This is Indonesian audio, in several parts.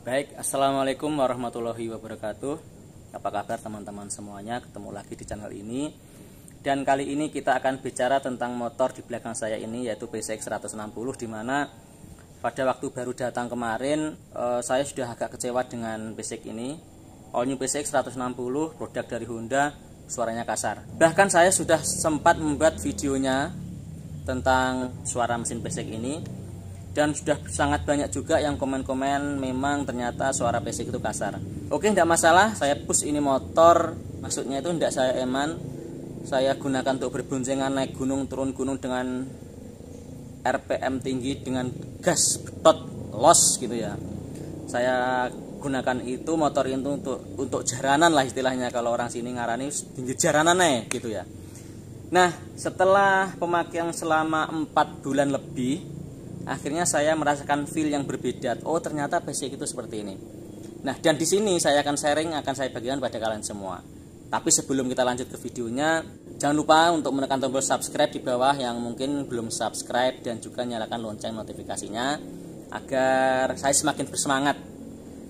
Baik, assalamualaikum warahmatullahi wabarakatuh. Apa kabar teman-teman semuanya? Ketemu lagi di channel ini. Dan kali ini kita akan bicara tentang motor di belakang saya ini, yaitu PCX 160, dimana pada waktu baru datang kemarin saya sudah agak kecewa dengan PCX ini. All new PCX 160, produk dari Honda, suaranya kasar. Bahkan saya sudah sempat membuat videonya tentang suara mesin PCX ini, dan sudah sangat banyak juga yang komen-komen memang ternyata suara PCX itu kasar. Oke, tidak masalah, saya push ini motor, maksudnya itu tidak saya eman, saya gunakan untuk berboncengan naik gunung, turun gunung dengan RPM tinggi, dengan gas betot los gitu ya. Saya gunakan itu motor itu untuk jaranan lah istilahnya, kalau orang sini ngarani tinggi jaranan gitu ya. Nah, setelah pemakaian selama 4 bulan lebih, akhirnya saya merasakan feel yang berbeda. Oh, ternyata PCX itu seperti ini. Nah, dan di sini saya akan sharing, akan saya bagikan pada kalian semua. Tapi sebelum kita lanjut ke videonya, jangan lupa untuk menekan tombol subscribe di bawah yang mungkin belum subscribe, dan juga nyalakan lonceng notifikasinya agar saya semakin bersemangat,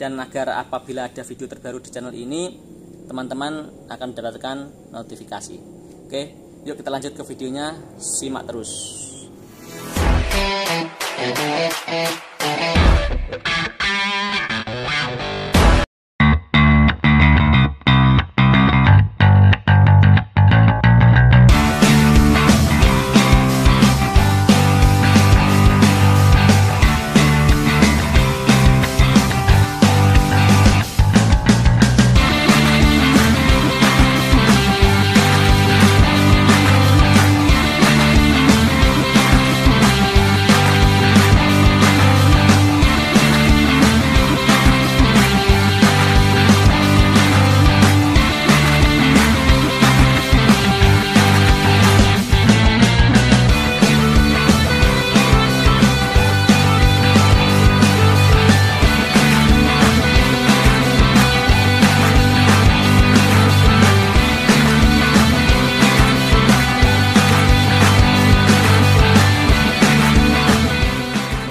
dan agar apabila ada video terbaru di channel ini, teman-teman akan mendapatkan notifikasi. Oke, yuk kita lanjut ke videonya, simak terus.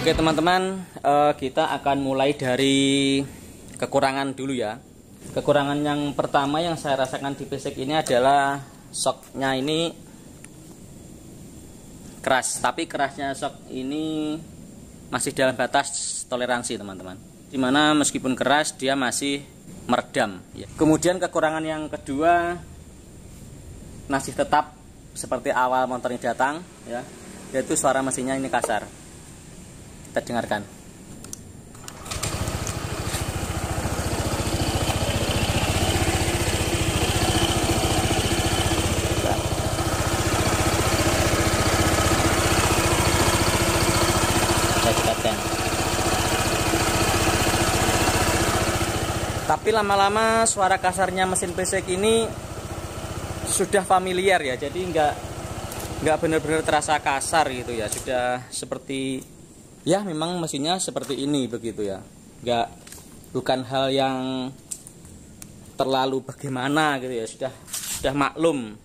Oke teman-teman, kita akan mulai dari kekurangan dulu ya. Kekurangan yang pertama yang saya rasakan di PCX ini adalah shocknya ini keras. Tapi kerasnya shock ini masih dalam batas toleransi teman-teman, dimana meskipun keras dia masih meredam ya. Kemudian kekurangan yang kedua masih tetap seperti awal motor ini datang ya, yaitu suara mesinnya ini kasar. Kita dengarkan. Saya dekatkan. Tapi lama-lama suara kasarnya mesin PCX ini sudah familiar ya, jadi nggak benar-benar terasa kasar gitu ya, sudah seperti ya memang mesinnya seperti ini begitu ya, bukan hal yang terlalu bagaimana gitu ya, sudah maklum.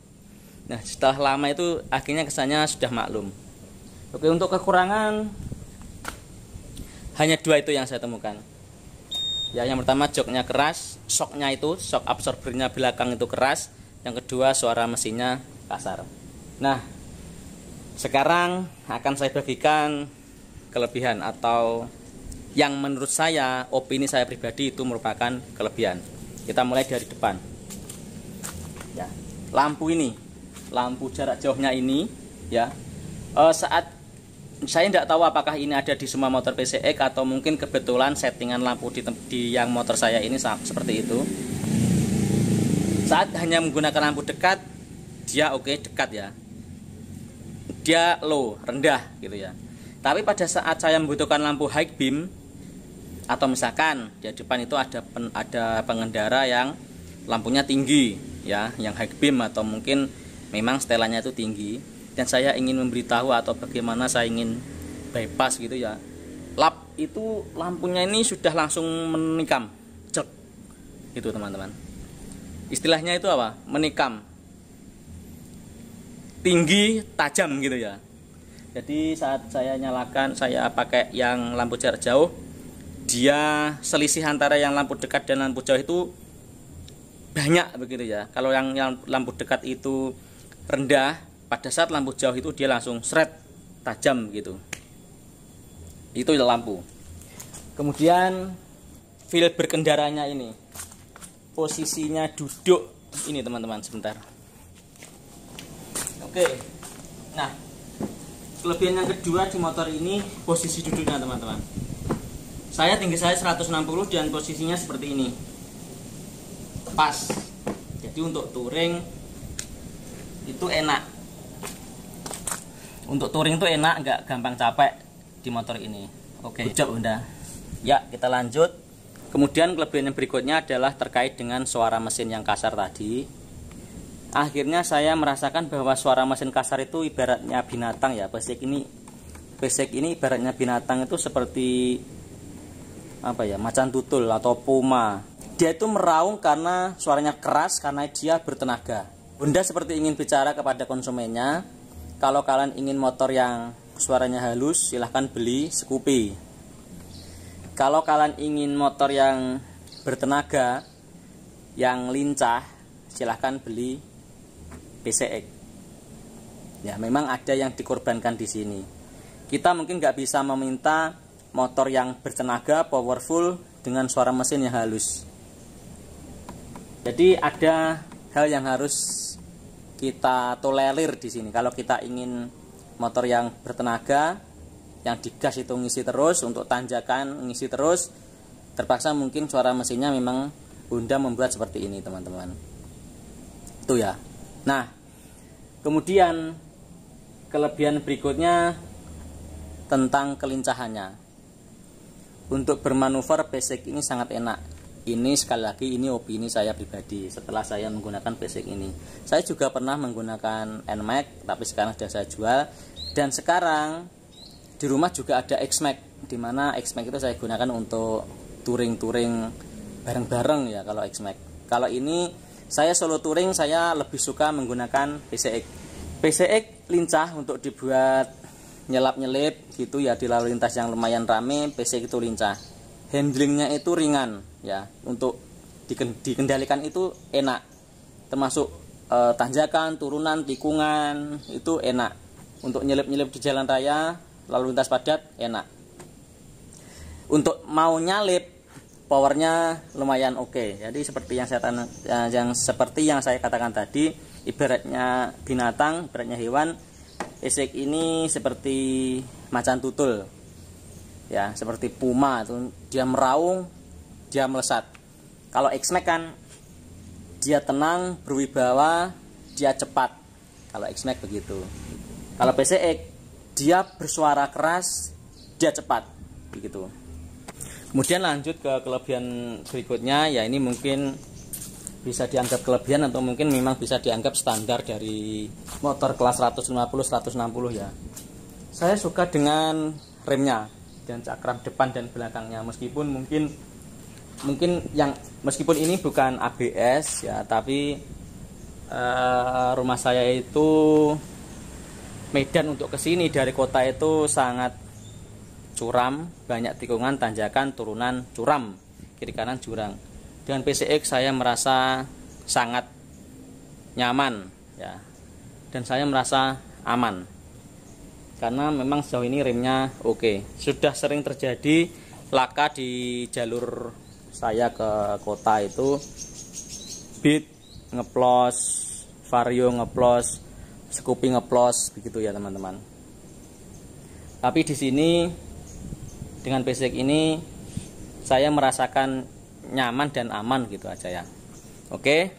Nah, setelah lama itu akhirnya kesannya sudah maklum. Oke, untuk kekurangan hanya 2 itu yang saya temukan ya. Yang pertama joknya keras, shocknya itu, shock absorbernya belakang itu keras. Yang kedua suara mesinnya kasar. Nah, sekarang akan saya bagikan kelebihan, atau yang menurut saya, opini saya pribadi itu merupakan kelebihan. Kita mulai dari depan ya. Lampu ini, lampu jarak jauhnya ini ya, saat saya tidak tahu apakah ini ada di semua motor PCX atau mungkin kebetulan settingan lampu di yang motor saya ini seperti itu. Saat hanya menggunakan lampu dekat, dia oke, dekat ya, dia low, rendah gitu ya. Tapi pada saat saya membutuhkan lampu high beam, atau misalkan di depan itu ada pengendara yang lampunya tinggi ya, yang high beam, atau mungkin memang setelannya itu tinggi, dan saya ingin memberitahu atau bagaimana saya ingin bypass gitu ya, lap itu lampunya ini sudah langsung menikam, cek gitu teman-teman. Istilahnya itu apa? Menikam, tinggi, tajam gitu ya. Jadi saat saya nyalakan, saya pakai yang lampu jarak jauh, dia selisih antara yang lampu dekat dan lampu jauh itu banyak begitu ya. Kalau yang lampu dekat itu rendah, pada saat lampu jauh itu dia langsung seret tajam gitu. Itu lampu. Kemudian feel berkendaranya ini, posisinya duduk ini teman-teman, sebentar. Oke. Nah, kelebihan yang kedua di motor ini posisi duduknya teman-teman. Tinggi saya 160 dan posisinya seperti ini, pas. Jadi untuk touring itu enak. Untuk touring itu enak, nggak gampang capek di motor ini. Oke, job Honda. Ya, kita lanjut. Kemudian kelebihan yang berikutnya adalah terkait dengan suara mesin yang kasar tadi. Akhirnya saya merasakan bahwa suara mesin kasar itu ibaratnya binatang ya. Basic ini ibaratnya binatang, itu seperti apa ya, macan tutul atau puma. Dia itu meraung karena suaranya keras, karena dia bertenaga. Honda seperti ingin bicara kepada konsumennya, kalau kalian ingin motor yang suaranya halus, silahkan beli Scoopy. Kalau kalian ingin motor yang bertenaga, yang lincah, silahkan beli PCX. Ya, memang ada yang dikorbankan di sini. Kita mungkin nggak bisa meminta motor yang bertenaga, powerful, dengan suara mesin yang halus. Jadi ada hal yang harus kita tolerir di sini. Kalau kita ingin motor yang bertenaga, yang digas itu ngisi terus, untuk tanjakan ngisi terus, terpaksa mungkin suara mesinnya memang Honda membuat seperti ini teman-teman. Itu ya. Nah, kemudian kelebihan berikutnya tentang kelincahannya. Untuk bermanuver PCX ini sangat enak. Ini sekali lagi, ini opini saya pribadi setelah saya menggunakan PCX ini. Saya juga pernah menggunakan NMAX, tapi sekarang sudah saya jual. Dan sekarang di rumah juga ada X-Max, dimana X-Max itu saya gunakan untuk touring-touring bareng-bareng ya kalau X-Max. Kalau ini saya solo touring, saya lebih suka menggunakan PCX. PCX lincah untuk dibuat nyelap-nyelip gitu ya, di lalu lintas yang lumayan rame. PCX itu lincah. Handlingnya itu ringan ya, untuk dikendalikan itu enak, termasuk tanjakan, turunan, tikungan itu enak. Untuk nyelip-nyelip di jalan raya, lalu lintas padat enak. Untuk mau nyalip, powernya lumayan oke. Jadi seperti yang saya katakan tadi, ibaratnya binatang, ibaratnya hewan, PCX ini seperti macan tutul. Ya, seperti puma itu, dia meraung, dia melesat. Kalau X-Max kan dia tenang, berwibawa, dia cepat. Kalau X-Max begitu. Kalau PCX dia bersuara keras, dia cepat begitu. Kemudian lanjut ke kelebihan berikutnya, ya ini mungkin bisa dianggap kelebihan atau mungkin memang bisa dianggap standar dari motor kelas 150-160 ya. Saya suka dengan remnya dan cakram depan dan belakangnya, meskipun ini bukan ABS ya, tapi rumah saya itu medan untuk kesini dari kota itu sangat curam, banyak tikungan, tanjakan, turunan, curam, kiri kanan jurang. Dengan PCX saya merasa sangat nyaman ya, dan saya merasa aman karena memang sejauh ini remnya oke. Sudah sering terjadi laka di jalur saya ke kota itu, Beat ngeplos, Vario ngeplos, Scoopy ngeplos begitu ya teman-teman. Tapi di sini dengan PCX ini saya merasakan nyaman dan aman gitu aja ya. Oke.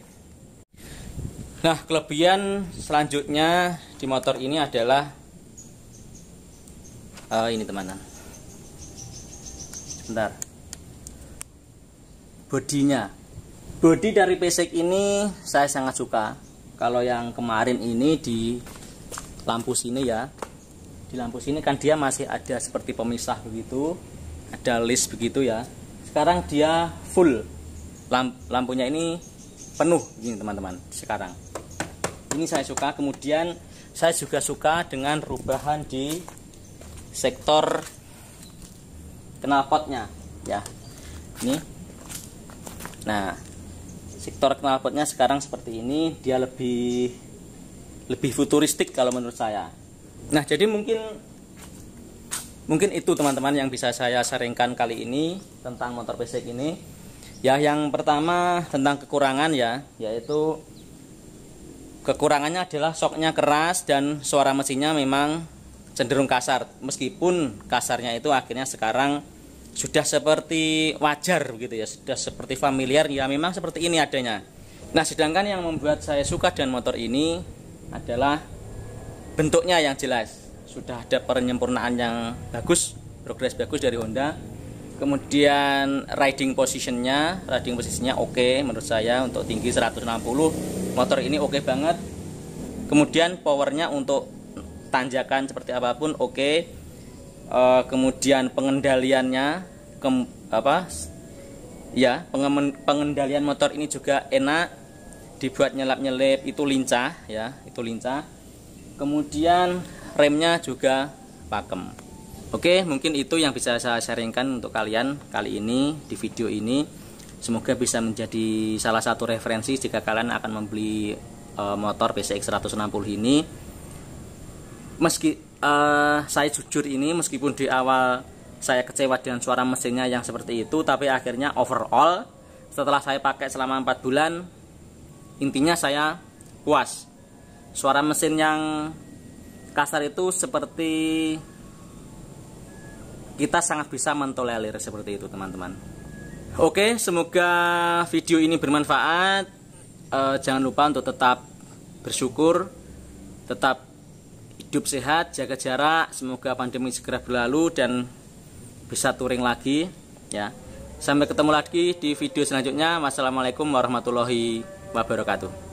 Nah, kelebihan selanjutnya di motor ini adalah ini teman-teman. Sebentar. Bodinya. Bodi dari PCX ini saya sangat suka. Kalau yang kemarin ini di lampu sini ya, di lampu sini kan dia masih ada seperti pemisah begitu, ada list begitu ya. Sekarang dia full, lampunya ini penuh ini teman-teman. Sekarang ini saya suka. Kemudian saya juga suka dengan rubahan di sektor knalpotnya ya. Ini. Nah, sektor knalpotnya sekarang seperti ini, dia lebih futuristik kalau menurut saya. Nah, jadi mungkin itu teman-teman yang bisa saya sharingkan kali ini tentang motor PCX ini. Ya, yang pertama tentang kekurangan ya, yaitu kekurangannya adalah shocknya keras dan suara mesinnya memang cenderung kasar. Meskipun kasarnya itu akhirnya sekarang sudah seperti wajar begitu ya, sudah seperti familiar ya, memang seperti ini adanya. Nah, sedangkan yang membuat saya suka dengan motor ini adalah bentuknya yang jelas. Sudah ada penyempurnaan yang bagus, progres bagus dari Honda. Kemudian riding posisinya oke menurut saya, untuk tinggi 160 motor ini oke banget. Kemudian powernya untuk tanjakan seperti apapun oke. Kemudian pengendaliannya pengendalian motor ini juga enak, dibuat nyelap-nyelip itu lincah ya, itu lincah. Kemudian remnya juga pakem. Oke, mungkin itu yang bisa saya sharingkan untuk kalian kali ini di video ini. Semoga bisa menjadi salah satu referensi jika kalian akan membeli motor PCX 160 ini. Saya jujur ini, meskipun di awal saya kecewa dengan suara mesinnya yang seperti itu, tapi akhirnya overall setelah saya pakai selama 4 bulan, intinya saya puas. Suara mesin yang kasar itu seperti kita sangat bisa mentolerir seperti itu teman-teman. Oke, semoga video ini bermanfaat. Jangan lupa untuk tetap bersyukur, tetap hidup sehat, jaga jarak. Semoga pandemi segera berlalu dan bisa touring lagi ya. Sampai ketemu lagi di video selanjutnya. Wassalamualaikum warahmatullahi wabarakatuh.